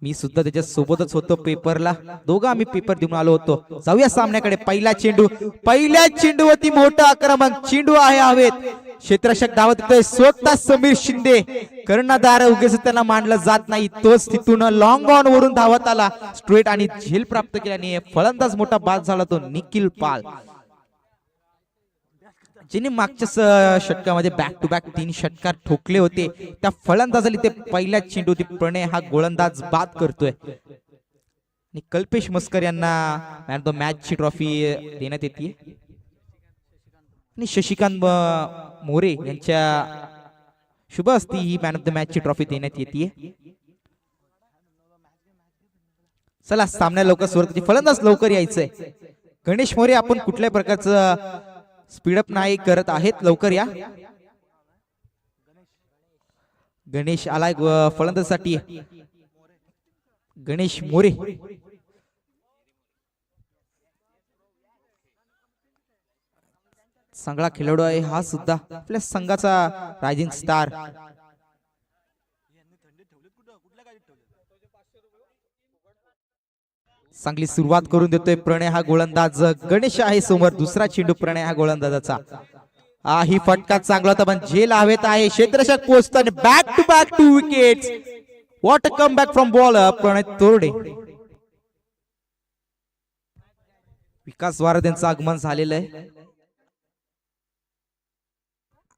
मी सुद्धा त्याच्या सोबतच होतो पेपरला, दोघं आम्ही पेपर देऊन आलो होतो. जाऊया सामन्याकडे. पहिल्या चेंडूवरती मोठं आक्रमण, चेंडू आहे हवेत, क्षेत्ररक्षक धावत येतोय, स्वतः समीर शिंदे, कर्णधार उगीच त्यांना मांडलं जात नाही, तोच तिथून लॉंग ऑन वरून धावत आला स्ट्रेट आणि झेल प्राप्त केल्याने फलंदाज मोठा बाद झाला तो निखिल पाल, जिने मागच्या षटकामध्ये बॅक टू बॅक 3 षटकार ठोकले होते. त्या फलंदाजाला ते पहिल्या चेंडूवरती प्रणय हा गोलंदाज बाद करतोय. आणि कल्पेश मस्कर यांना मॅन ऑफ द मॅच ची ट्रॉफी देण्यात येते आणि शशिकांत मोरे यांच्या शुभ हस्ती he man of the match ची ट्रॉफी देण्यात येते. चला सामन्या लवकर सुरू होती, फलंदाज लवकर यायचंय. गणेश मोरे आपण कुठल्याही प्रकारचं स्पीडअप नाही करत आहेत, लवकर या. गणेश आलाय फलंदाजासाठी, गणेश मोरे. चांगला खेळाडू आहे हा सुद्धा, आपल्या संघाचा रायझिंग स्टार. चांगली सुरुवात करून देतोय प्रणय हा गोलंदाज. गणेश आहे समोर, दुसरा चेंडू प्रणय हा गोलंदाजाचा. ही फटका चांगला होता पण झेल हवेत आहे, क्षेत्ररक्षक पोहोचतो back to back 2 wickets. What a come back from bowler Pranay Torde. Vikas Warad यांचं आगमन झालेलं आहे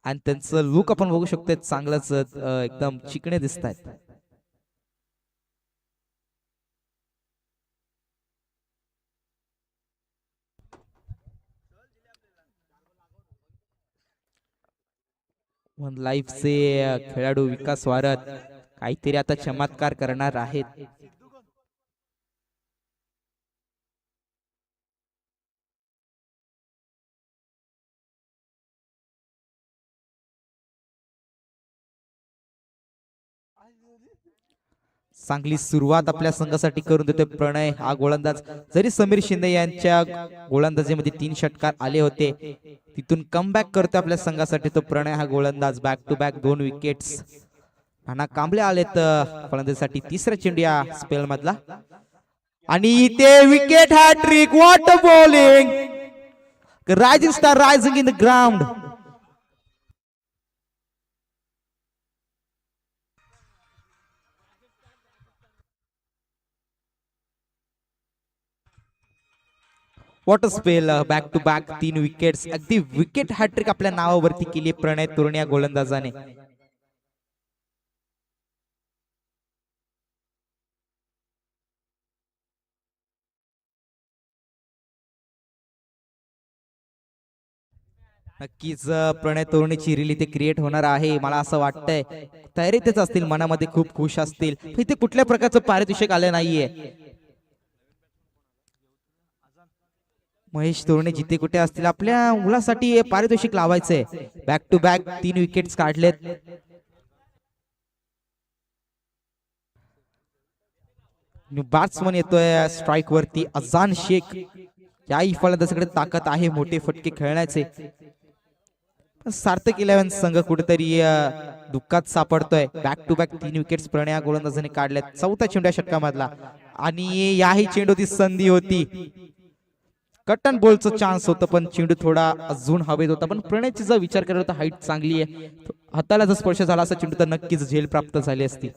आणि त्यांचं लुक आपण बघू शकतो, चांगलंच एकदम चिकणे दिसत आहेत. वन लाईफचे खेळाडू विकास वारद काहीतरी आता चमत्कार करणार आहेत. चांगली सुरुवात आपल्या संघासाठी करून देतोय प्रणय हा गोलंदाज. जरी समीर शिंदे यांच्या गोलंदाजीमध्ये 3 षटकार आले होते, तिथून कमबॅक करतोय आपल्या संघासाठी तो प्रणय हा गोलंदाज. Back to back 2 wickets. Nana Kamble आलेत फलंदाजीसाठी, तिसरा चेंडू या स्पेल मधला आणि इथे wicket hat trick. What a bowling, rising star rising in the ground. What a spell, back to back 3 wickets. अगदी विकेट हॅट्रिक आपल्या नावावरती केली प्रणय तोरणे या गोलंदाजाने. नक्कीच प्रणय तोरणेची रील इथे क्रिएट होणार आहे, मला असं वाटतंय. तयारीतच असतील, मनामध्ये खूप खुश असतील. इथे कुठल्या प्रकारचं पारितोषिक आलं नाहीये. महेश तोरणे जिथे कुठे असतील, आपल्या मुलासाठी पारितोषिक लावायचंय. बॅक टू बॅक 3 विकेट्स काढलेत. बॅट्समन येतोय स्ट्राइक वरती, अजान शेख. याही फलंदाजाकडे ताकद आहे मोठे फटके खेळण्याचे. सार्थक 11 संघ कुठेतरी दुःखात सापडतोय. बॅक टू बॅक 3 विकेट्स प्रणय गोलंदाजाने काढल्यात. चौथा चेंडू षटकामधला आणि याही चेंडूची संधी होती. कटन बॉलचं चान्स होतं पण चेंडू थोडा अजून हवेत होता. पण प्रणयची जर विचार करत होता, हाईट चांगली आहे, हाताला जर स्पर्श झाला असा चेंडू तर नक्कीच झेल प्राप्त झाली असती.